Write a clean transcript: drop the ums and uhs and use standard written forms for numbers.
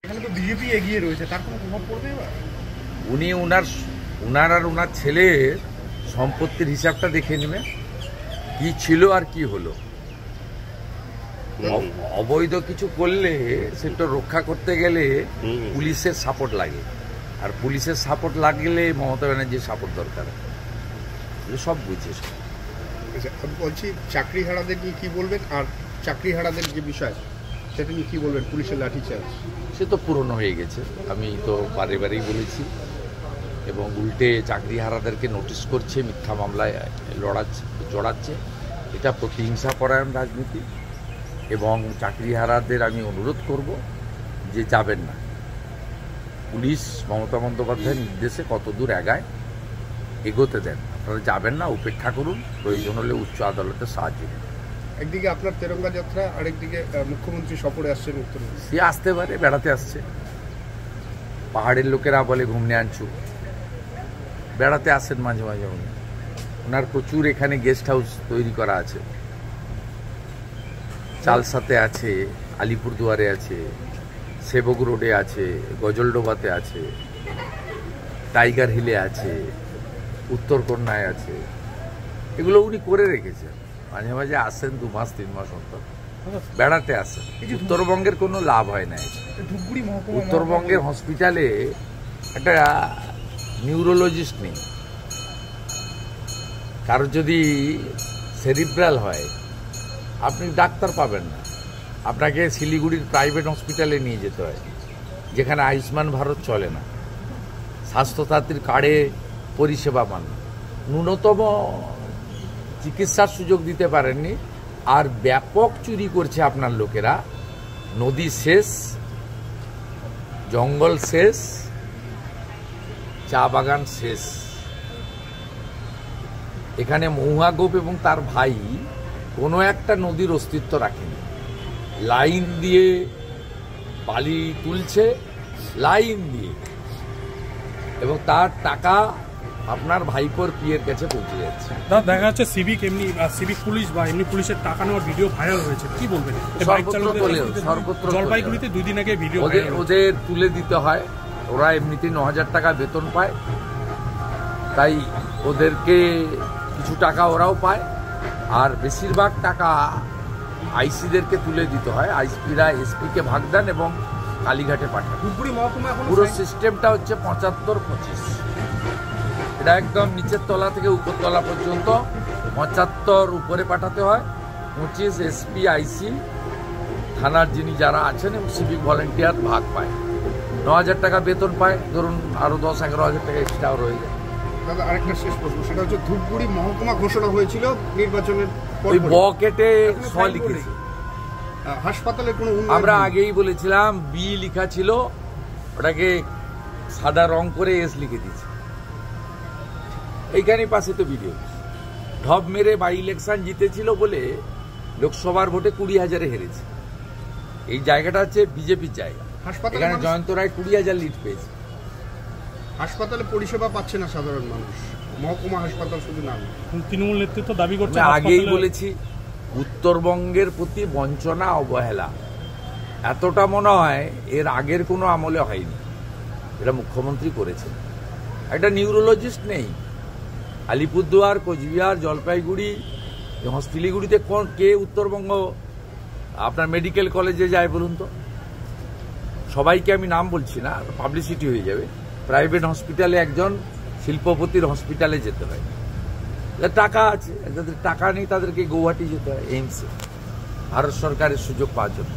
এখানে তো বিজেপি এগিয়ে রয়েছে, তার কোনো প্রভাব পড়বে এবার? উনি উনার আর ওনার ছেলের সম্পত্তির হিসাবটা দেখে নেবে, কি ছিল আর কি হলো। অবৈধ কিছু করলে সেটা রক্ষা করতে গেলে পুলিশের সাপোর্ট লাগে, আর পুলিশের সাপোর্ট লাগলে মমতা ব্যানার্জির সাপোর্ট দরকার। সব বুঝছে। বলছি চাকরিহারাদের নিয়ে কি বলবেন, আর চাকরিহারাদের যে বিষয় সেটা নিয়ে কি বলবেন? পুলিশের লাঠিচার্জ সে তো পুরনো হয়ে গেছে, আমি তো বারেবারেই বলেছি, এবং উল্টে চাকরিহারাদেরকে নোটিশ করছে, মিথ্যা মামলায় জড়াচ্ছে। এটা প্রতিহিংসা পরায়ণ রাজনীতি, এবং চাকরিহারাদের আমি অনুরোধ করব যে যাবেন না। পুলিশ মমতা বন্দ্যোপাধ্যায়ের নির্দেশে কতদূর এগোতে দেন, আপনারা যাবেন না, উপেক্ষা করুন, প্রয়োজন হলে উচ্চ আদালতের সাহায্য নিন। একদিকে আপনার তেরঙ্গা যাত্রা, আরেকদিকে মুখ্যমন্ত্রী সফরে আসছেন উত্তরবঙ্গে। সে আসতে পারে, বেড়াতে আসছে। পাহাড়ের লোকেরা বলে ঘুমনে আনছু, বেড়াতে আসেন মাঝে মাঝে। ওনার প্রচুর এখানে গেস্ট হাউস তৈরি করা আছে, চালসাতে আছে, আলিপুরদুয়ারে আছে, সেবক রোডে আছে, গজলডোবাতে আছে, টাইগার হিলে আছে, উত্তরকন্যায় আছে। এগুলো উনি করে রেখেছেন। মাঝে মাঝে আসেন 2 মাস 3 মাস অন্তর, বেড়াতে আসেন। উত্তরবঙ্গের কোনো লাভ হয় না। উত্তরবঙ্গের হসপিটালে একটা নিউরোলজিস্ট নেই। কারোর যদি সেরিব্রাল হয় আপনি ডাক্তার পাবেন না, আপনাকে শিলিগুড়ির প্রাইভেট হসপিটালে নিয়ে যেতে হয়, যেখানে আয়ুষ্মান ভারত চলে না, স্বাস্থ্যসাথীর কার্ডে পরিষেবা পান না, ন্যূনতম চিকিৎসার সুযোগ দিতে পারেননি। আর ব্যাপক চুরি করছে আপনার লোকেরা। নদী শেষ, জঙ্গল শেষ, চা বাগান শেষ। এখানে মহুয়া গোপ এবং তার ভাই কোনো একটা নদীর অস্তিত্ব রাখেনি। লাইন দিয়ে বালি তুলছে, লাইন দিয়ে, এবং তার টাকা আপনার ভাইপোর পিয়ের কাছে পৌঁছে যাচ্ছে। দেখা যাচ্ছে সিভিক পুলিশ বা এমনি পুলিশের টাকা নেওয়ার ভিডিও ভাইরাল হয়েছে, কি বলবেন? সর্বত্র জলপাইগুড়িতে 2 দিন আগে ভিডিও ওদের তুলে দিতে হয়। ওরা এমনিতেই 9,000 টাকা বেতন পায়, তাই ওদেরকে কিছু টাকা ওরাও পায়, আর বেশিরভাগ টাকা আইসিদেরকে তুলে দিতে হয়। আইসিরা এসপিকে ভাগ দেন এবং কালীঘাটে পাঠান। পুরো সিস্টেমটা হচ্ছে 75-25। এটা একদম নিচের তলা থেকে উপর তলা পর্যন্ত 75 উপরে পাঠাতে হয়, 25 এসপি আইসি থানার যিনি যারা আছেন এবং সিভিক ভলেন্টিয়ার ভাগ পায়। 9,000 টাকা বেতন পায়, ধরুন আরো 10-11,000 টাকা এক্সট্রাও রয়ে যায়। দাদা আরেকটা শেষ প্রশ্ন, সেটা হচ্ছে ধূপগুড়ি মহকুমা ঘোষণা হয়েছিল নির্বাচনের ওই ব কেটে স লিখেছে। হাসপাতালে কোনো আমরা আগেই বলেছিলাম, বি লেখা ছিল, ওটাকে সাদা রং করে এস লিখে দিয়েছে। এইখানে পাশে তো ভিডিও, ঢপ মেরে বাই ইলেকশন জিতেছিল বলে লোকসভার ভোটে 20,000-এ হেরেছে। এই জায়গাটা হচ্ছে বিজেপির জায়গা। এখানে জয়ন্ত রায় 20,000 লিড পেয়েছে। হাসপাতালে পরিষেবা পাচ্ছে না সাধারণ মানুষ, মহকুমা হাসপাতাল শুধু নাম। তৃণমূল নেতৃত্ব দাবি করছে, আগেই বলেছি, উত্তরবঙ্গের প্রতি বঞ্চনা, অবহেলা এতটা মনে হয় এর আগের কোনো আমলে হয়নি। এটা মুখ্যমন্ত্রী করেছেন। একটা নিউরোলজিস্ট নেই। আলিপুরদুয়ার, কোচবিহার, জলপাইগুড়ি, শিলিগুড়িতে কে উত্তরবঙ্গ আপনার মেডিকেল কলেজে যায় বলুন তো? সবাইকে আমি নাম বলছি না, পাবলিসিটি হয়ে যাবে। প্রাইভেট হসপিটালে একজন শিল্পপতির হসপিটালে যেতে হয়, টাকা আছে। যাদের টাকা নেই তাদেরকে গৌহাটি যেতে হয় এইমসে, ভারত সরকারের সুযোগ পাওয়ার জন্য।